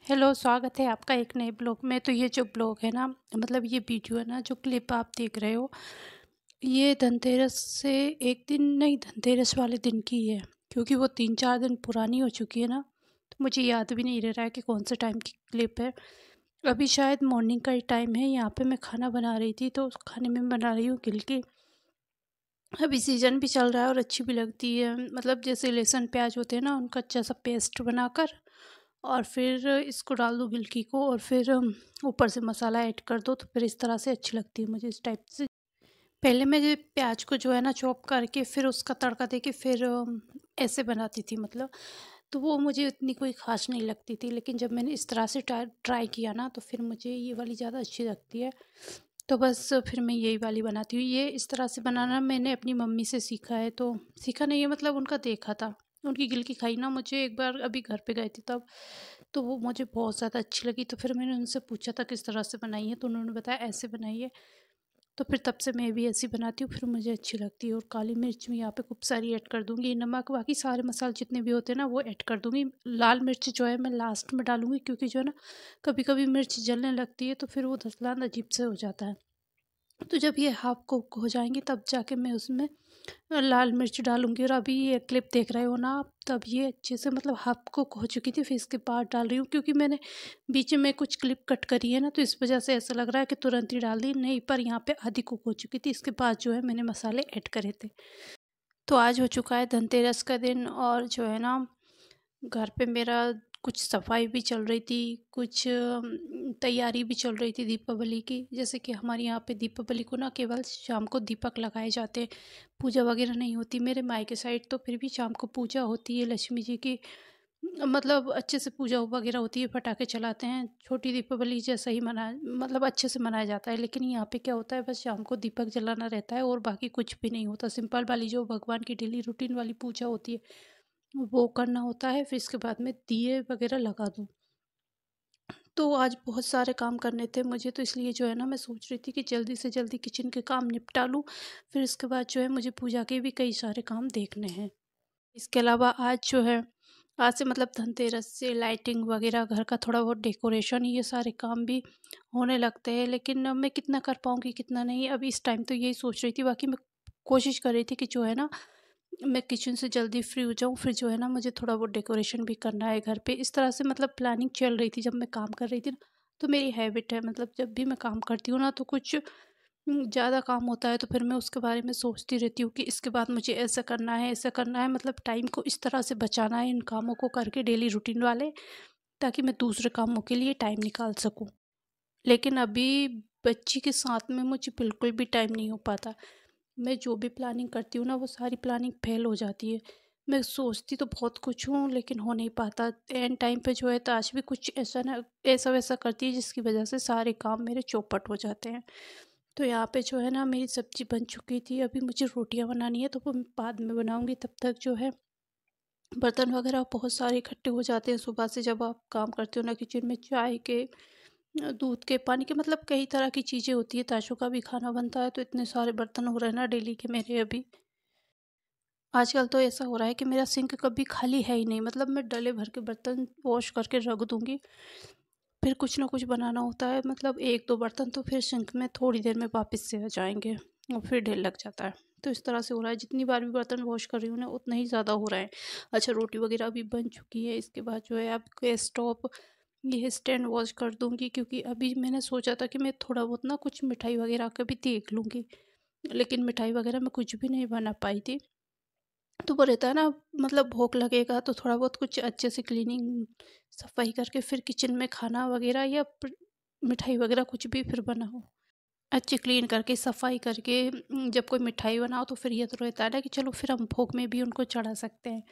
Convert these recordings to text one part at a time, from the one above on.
Hello, स्वागत है आपका एक नए ब्लॉग में। तो ये जो ब्लॉग है ना, मतलब ये वीडियो है ना, जो क्लिप आप देख रहे हो, ये धनतेरस से एक दिन नहीं, धनतेरस वाले दिन की है। क्योंकि वो 3-4 दिन पुरानी हो चुकी है ना, तो मुझे याद भी नहीं रह रहा है कि कौन से टाइम की क्लिप है। अभी शायद मॉर्निंग का ही टाइम है। यहाँ पे मैं खाना बना रही थी, तो उस खाने में बना रही हूँ गिलकी। अभी सीज़न भी चल रहा है और अच्छी भी लगती है। मतलब जैसे लहसुन प्याज होते हैं ना, उनका अच्छा सा पेस्ट बनाकर और फिर इसको डाल दो गिलकी को, और फिर ऊपर से मसाला ऐड कर दो, तो फिर इस तरह से अच्छी लगती है मुझे इस टाइप से। पहले मैं जो प्याज को जो है ना चॉप करके फिर उसका तड़का देके फिर ऐसे बनाती थी, मतलब तो वो मुझे इतनी कोई ख़ास नहीं लगती थी। लेकिन जब मैंने इस तरह से ट्राई किया ना, तो फिर मुझे ये वाली ज़्यादा अच्छी लगती है। तो बस फिर मैं यही वाली बनाती हूँ। ये इस तरह से बनाना मैंने अपनी मम्मी से सीखा है। तो सीखा नहीं है, मतलब उनका देखा था। उनकी गिलकी खाई ना मुझे एक बार, अभी घर पे गई थी तब। तो वो मुझे बहुत ज़्यादा अच्छी लगी, तो फिर मैंने उनसे पूछा था किस तरह से बनाई है, तो उन्होंने बताया ऐसे बनाई है। तो फिर तब से मैं भी ऐसी बनाती हूँ, फिर मुझे अच्छी लगती है। और काली मिर्च मैं यहाँ पे खूब सारी ऐड कर दूँगी, नमक, बाकी सारे मसाले जितने भी होते हैं ना वो ऐड कर दूँगी। लाल मिर्च जो है मैं लास्ट में डालूँगी, क्योंकि जो है ना कभी कभी मिर्च जलने लगती है, तो फिर वो धसलान अजीब से हो जाता है। तो जब ये हाफ़ कुक हो जाएँगी तब जाके मैं उसमें लाल मिर्च डालूँगी। और अभी ये क्लिप देख रहे हो ना आप, तब ये अच्छे से मतलब हाफ़ कुक हो चुकी थी, फिर इसके बाद डाल रही हूँ। क्योंकि मैंने बीच में कुछ क्लिप कट करी है ना, तो इस वज़ह से ऐसा लग रहा है कि तुरंत ही डाल दी, नहीं, पर यहाँ पे आधी कुक हो चुकी थी। इसके बाद जो है मैंने मसाले ऐड करे थे। तो आज हो चुका है धनतेरस का दिन, और जो है ना घर पे मेरा कुछ सफाई भी चल रही थी, कुछ तैयारी भी चल रही थी दीपावली की। जैसे कि हमारे यहाँ पे दीपावली को ना केवल शाम को दीपक लगाए जाते हैं, पूजा वगैरह नहीं होती। मेरे मायके साइड तो फिर भी शाम को पूजा होती है लक्ष्मी जी की। मतलब अच्छे से पूजा वगैरह होती है, पटाखे चलाते हैं, छोटी दीपावली जैसा ही मना मतलब अच्छे से मनाया जाता है। लेकिन यहाँ पे क्या होता है, बस शाम को दीपक जलाना रहता है और बाकी कुछ भी नहीं होता। सिंपल वाली जो भगवान की डेली रूटीन वाली पूजा होती है वो करना होता है, फिर इसके बाद में दिए वगैरह लगा दूँ। तो आज बहुत सारे काम करने थे मुझे, तो इसलिए जो है ना मैं सोच रही थी कि जल्दी से जल्दी किचन के काम निपटा लूँ। फिर इसके बाद जो है मुझे पूजा के भी कई सारे काम देखने हैं। इसके अलावा आज जो है, आज से मतलब धनतेरस से लाइटिंग वगैरह, घर का थोड़ा बहुत डेकोरेशन, ये सारे काम भी होने लगते हैं। लेकिन मैं कितना कर पाऊँगी कितना नहीं, अभी इस टाइम तो यही सोच रही थी। बाकी मैं कोशिश कर रही थी कि जो है ना मैं किचन से जल्दी फ्री हो जाऊँ, फिर जो है ना मुझे थोड़ा बहुत डेकोरेशन भी करना है घर पे। इस तरह से मतलब प्लानिंग चल रही थी जब मैं काम कर रही थी ना। तो मेरी हैबिट है, मतलब जब भी मैं काम करती हूँ ना, तो कुछ ज़्यादा काम होता है तो फिर मैं उसके बारे में सोचती रहती हूँ कि इसके बाद मुझे ऐसा करना है, ऐसा करना है। मतलब टाइम को इस तरह से बचाना है इन कामों को करके, डेली रूटीन वाले, ताकि मैं दूसरे कामों के लिए टाइम निकाल सकूँ। लेकिन अभी बच्ची के साथ में मुझे बिल्कुल भी टाइम नहीं हो पाता। मैं जो भी प्लानिंग करती हूँ ना, वो सारी प्लानिंग फेल हो जाती है। मैं सोचती तो बहुत कुछ हूँ, लेकिन हो नहीं पाता। एंड टाइम पे जो है ताश भी कुछ ऐसा ना ऐसा वैसा करती है, जिसकी वजह से सारे काम मेरे चौपट हो जाते हैं। तो यहाँ पे जो है ना मेरी सब्ज़ी बन चुकी थी, अभी मुझे रोटियाँ बनानी है, तो वो मैं बाद में बनाऊँगी। तब तक जो है बर्तन वगैरह बहुत सारे इकट्ठे हो जाते हैं सुबह से, जब आप काम करते हो ना किचन में, चाय के, दूध के, पानी के, मतलब कई तरह की चीज़ें होती है। ताशों का भी खाना बनता है, तो इतने सारे बर्तन हो रहे हैं ना डेली के मेरे अभी। आजकल तो ऐसा हो रहा है कि मेरा सिंक कभी खाली है ही नहीं, मतलब मैं डले भर के बर्तन वॉश करके रख दूँगी, फिर कुछ ना कुछ बनाना होता है। मतलब 1-2 बर्तन तो फिर सिंक में थोड़ी देर में वापस से आ जाएँगे और फिर ढेर लग जाता है। तो इस तरह से हो रहा है, जितनी बार भी बर्तन वॉश कर रही हूँ ना, उतना ही ज़्यादा हो रहा है। अच्छा, रोटी वगैरह भी बन चुकी है, इसके बाद जो है अब गैस स्टोव, ये स्टैंड वॉश कर दूँगी। क्योंकि अभी मैंने सोचा था कि मैं थोड़ा बहुत ना कुछ मिठाई वगैरह का भी देख लूँगी, लेकिन मिठाई वगैरह मैं कुछ भी नहीं बना पाई थी। तो वो रहता है ना, मतलब भूख लगेगा तो थोड़ा बहुत कुछ अच्छे से क्लीनिंग सफाई करके फिर किचन में खाना वगैरह या मिठाई वगैरह कुछ भी फिर बनाओ, अच्छे क्लीन करके सफाई करके। जब कोई मिठाई बनाओ तो फिर ये तो रहता है ना कि चलो फिर हम भोग में भी उनको चढ़ा सकते हैं।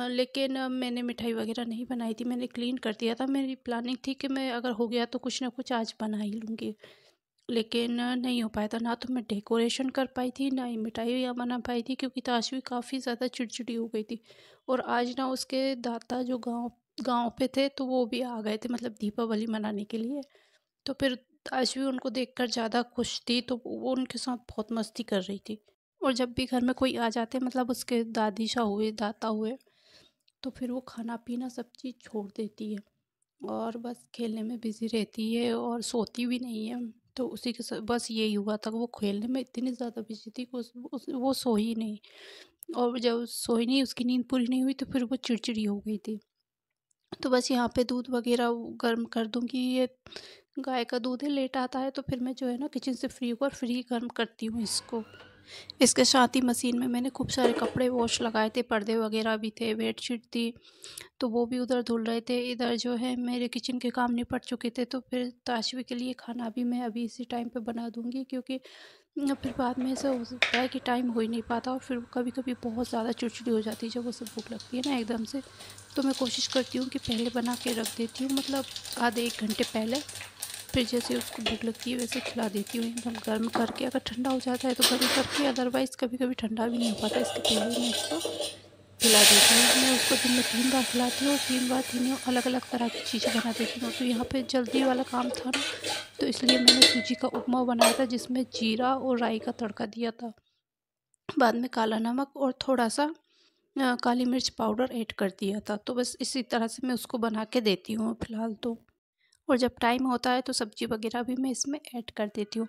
लेकिन मैंने मिठाई वगैरह नहीं बनाई थी, मैंने क्लीन कर दिया था। मेरी प्लानिंग थी कि मैं अगर हो गया तो कुछ ना कुछ आज बना ही लूँगी, लेकिन नहीं हो पाया था। ना तो मैं डेकोरेशन कर पाई थी, ना ही मिठाइयाँ बना पाई थी, क्योंकि ताशवी काफ़ी ज़्यादा चिड़चिड़ी हो गई थी। और आज ना उसके दादा जो गाँव गाँव पे थे, तो वो भी आ गए थे, मतलब दीपावली मनाने के लिए। तो फिर ताशवी उनको देखकर ज़्यादा खुश थी, तो वो उनके साथ बहुत मस्ती कर रही थी। और जब भी घर में कोई आ जाते, मतलब उसके दादी शाह हुए, दाता हुए, तो फिर वो खाना पीना सब चीज़ छोड़ देती है। और बस खेलने में बिज़ी रहती है और सोती भी नहीं है। तो उसी के साथ बस यही हुआ था कि वो खेलने में इतनी ज़्यादा बिज़ी थी कि वो सोई नहीं, और जब सोई नहीं, उसकी नींद पूरी नहीं हुई, तो फिर वो चिड़चिड़ी हो गई थी। तो बस यहाँ पे दूध वग़ैरह वो गर्म कर दूँगी। ये गाय का दूध है, लेट आता है, तो फिर मैं जो है ना किचन से फ्री होकर फ्री गर्म करती हूँ इसको। इसके साथ ही मशीन में मैंने खूब सारे कपड़े वॉश लगाए थे, पर्दे वग़ैरह भी थे, बेडशीट थी, तो वो भी उधर धुल रहे थे। इधर जो है मेरे किचन के काम निपट चुके थे, तो फिर ताशवी के लिए खाना भी मैं अभी इसी टाइम पे बना दूँगी, क्योंकि फिर बाद में ऐसा हो सकता है कि टाइम हो ही नहीं पाता, और फिर कभी-कभी बहुत ज़्यादा चिड़चिड़ी हो जाती है जब उसे भूख लगती है ना एकदम से। तो मैं कोशिश करती हूँ कि पहले बना के रख देती हूँ, मतलब आधे 1 घंटे पहले, फिर जैसे उसको भूख लगती है वैसे खिला देती हूँ एकदम गर्म करके। अगर ठंडा हो जाता है तो गर्म करके, अदरवाइज़ कभी-कभी ठंडा भी नहीं हो पाता, इसके पहले ही मैं इसको खिला देती हूँ। मैं उसको दिन में 3 बार खिलाती हूँ, और 3 बार तीनों अलग-अलग तरह की चीज़ें बना देती हूँ। तो यहाँ पे जल्दी वाला काम था ना, तो इसलिए मैंने सूजी का उपमा बनाया था, जिसमें जीरा और राई का तड़का दिया था। बाद में काला नमक और थोड़ा-सा काली मिर्च पाउडर ऐड कर दिया था। तो बस इसी तरह से मैं उसको बना के देती हूँ फ़िलहाल तो। और जब टाइम होता है तो सब्ज़ी वग़ैरह भी मैं इसमें ऐड कर देती हूँ।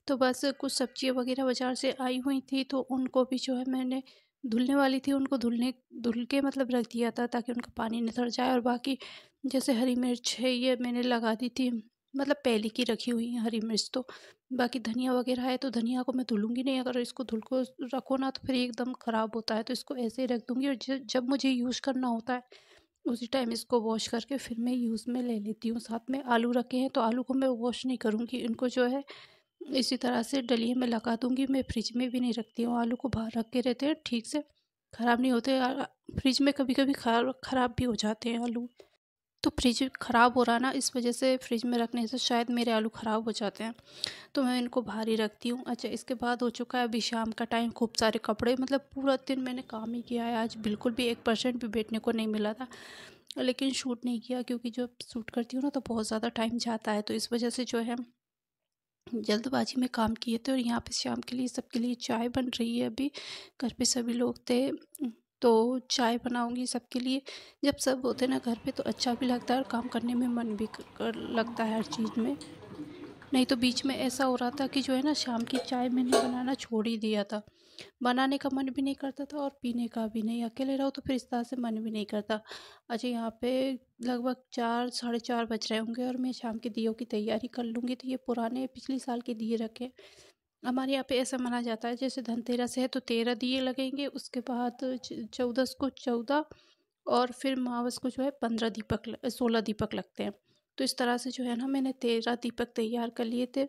तो बस कुछ सब्ज़ियाँ वग़ैरह बाज़ार से आई हुई थी, तो उनको भी जो है मैंने धुलने वाली थी, उनको धुल के मतलब रख दिया था, ताकि उनका पानी निथर जाए। और बाकी जैसे हरी मिर्च है, ये मैंने लगा दी थी, मतलब पहले की रखी हुई है हरी मिर्च तो। बाकी धनिया वग़ैरह है, तो धनिया को मैं धुलूँगी नहीं, अगर इसको धुल को रखो ना तो फिर एकदम ख़राब होता है, तो इसको ऐसे ही रख दूँगी। और जब मुझे यूज़ करना होता है, उसी टाइम इसको वॉश करके फिर मैं यूज़ में ले लेती हूँ। साथ में आलू रखे हैं, तो आलू को मैं वॉश नहीं करूँगी, इनको जो है इसी तरह से डलिये में लगा दूँगी। मैं फ्रिज में भी नहीं रखती हूँ, आलू को बाहर रखे रहते हैं, ठीक से ख़राब नहीं होते। फ्रिज में कभी-कभी ख़राब भी हो जाते हैं आलू। तो फ्रिज ख़राब हो रहा ना, इस वज़ह से फ्रिज में रखने से शायद मेरे आलू ख़राब हो जाते हैं, तो मैं इनको बाहर ही रखती हूँ। अच्छा, इसके बाद हो चुका है अभी शाम का टाइम, खूब सारे कपड़े, मतलब पूरा दिन मैंने काम ही किया है आज, बिल्कुल भी 1% भी बैठने को नहीं मिला था। लेकिन शूट नहीं किया, क्योंकि जब शूट करती हूँ ना तो बहुत ज़्यादा टाइम जाता है, तो इस वज़ह से जो है जल्दबाजी में काम किए थे। और यहाँ पे शाम के लिए सबके लिए चाय बन रही है अभी, घर पे सभी लोग थे, तो चाय बनाऊँगी सबके लिए। जब सब होते हैं ना घर पे, तो अच्छा भी लगता है और काम करने में मन भी लगता है हर चीज़ में। नहीं तो बीच में ऐसा हो रहा था कि जो है ना, शाम की चाय मैंने बनाना छोड़ ही दिया था। बनाने का मन भी नहीं करता था और पीने का भी नहीं। अकेले रहो तो फिर इस तरह से मन भी नहीं करता। अच्छा, यहाँ पे लगभग 4 साढ़े 4 बज रहे होंगे, और मैं शाम के दियों की तैयारी कर लूँगी। तो ये पुराने पिछले साल के दिए रखे हैं। हमारे यहाँ पे ऐसा माना जाता है, जैसे धनतेरस है तो 13 दिए लगेंगे, उसके बाद चौदस को 14, और फिर मावस को जो है 16 दीपक लगते हैं। तो इस तरह से जो है ना, मैंने 13 दीपक तैयार कर लिए थे।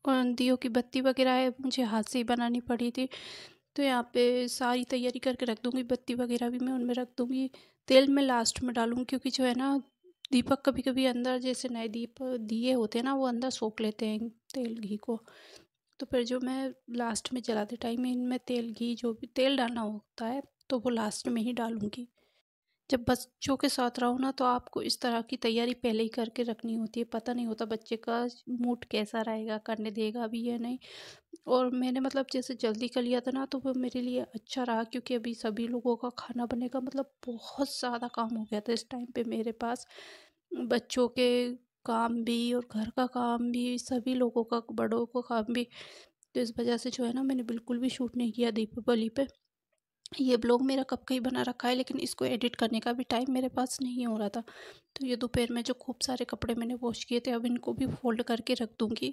और दियों की बत्ती वगैरह है, मुझे हाथ से ही बनानी पड़ी थी। तो यहाँ पे सारी तैयारी करके रख दूँगी, बत्ती वगैरह भी मैं उनमें रख दूँगी। तेल मैं लास्ट में डालूँगी, क्योंकि जो है ना, दीपक कभी-कभी अंदर, जैसे नए दिए होते हैं ना, वो अंदर सोख लेते हैं तेल घी को। तो फिर जो मैं लास्ट में जलाते टाइम इनमें तेल घी जो भी तेल डालना होता है, तो वो लास्ट में ही डालूँगी। जब बच्चों के साथ रहो ना, तो आपको इस तरह की तैयारी पहले ही करके रखनी होती है। पता नहीं होता बच्चे का मूड कैसा रहेगा, करने देगा भी या नहीं। और मैंने मतलब जैसे जल्दी कर लिया था ना, तो वो मेरे लिए अच्छा रहा, क्योंकि अभी सभी लोगों का खाना बनेगा, मतलब बहुत ज़्यादा काम हो गया था इस टाइम पे मेरे पास। बच्चों के काम भी और घर का काम भी, सभी लोगों का, बड़ों का काम भी। तो इस वजह से जो है ना, मैंने बिल्कुल भी शूट नहीं किया दीपावली पे। ये ब्लॉग मेरा कब का ही बना रखा है, लेकिन इसको एडिट करने का भी टाइम मेरे पास नहीं हो रहा था। तो ये दोपहर में जो खूब सारे कपड़े मैंने वॉश किए थे, अब इनको भी फोल्ड करके रख दूँगी।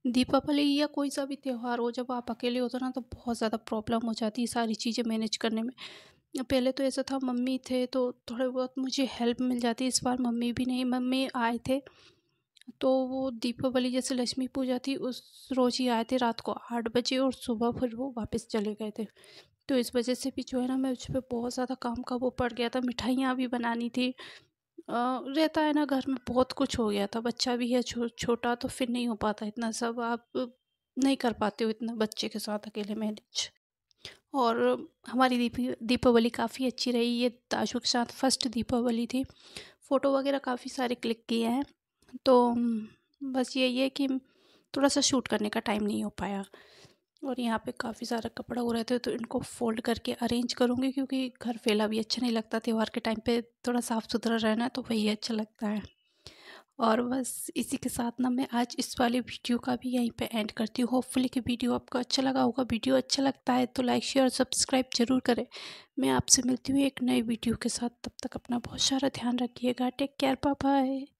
दीपावली या कोई सा भी त्योहार हो, जब आप अकेले होते हो ना, तो बहुत ज़्यादा प्रॉब्लम हो जाती है सारी चीज़ें मैनेज करने में। पहले तो ऐसा था, मम्मी थे तो थोड़े बहुत मुझे हेल्प मिल जाती, इस बार मम्मी भी नहीं, मम्मी आए थे तो वो दीपावली जैसे लक्ष्मी पूजा थी, उस रोज़ ही आए थे रात को 8 बजे, और सुबह फिर वो वापस चले गए थे। तो इस वजह से भी जो है ना, मुझ पे बहुत ज़्यादा काम का वो पड़ गया था, मिठाइयाँ भी बनानी थी। रहता है ना, घर में बहुत कुछ हो गया था, बच्चा भी है छोटा, तो फिर नहीं हो पाता इतना सब, आप नहीं कर पाते हो इतना बच्चे के साथ अकेले मैनेज। और हमारी दीपावली काफ़ी अच्छी रही, ये ताशु के साथ फर्स्ट दीपावली थी। फ़ोटो वगैरह काफ़ी सारे क्लिक किए हैं, तो बस यही है कि थोड़ा सा शूट करने का टाइम नहीं हो पाया। और यहाँ पे काफ़ी सारा कपड़ा हो रहे थे तो इनको फ़ोल्ड करके अरेंज करूँगी, क्योंकि घर फैला भी अच्छा नहीं लगता। त्यौहार के टाइम पे थोड़ा साफ़ सुथरा रहना तो वही अच्छा लगता है। और बस इसी के साथ ना मैं आज इस वाली वीडियो का भी यहीं पे एंड करती हूँ। होपफुली कि वीडियो आपको अच्छा लगा होगा। वीडियो अच्छा लगता है तो लाइक शेयर और सब्सक्राइब ज़रूर करें। मैं आपसे मिलती हूँ एक नई वीडियो के साथ। तब तक अपना बहुत सारा ध्यान रखिएगा। Take care, bye bye.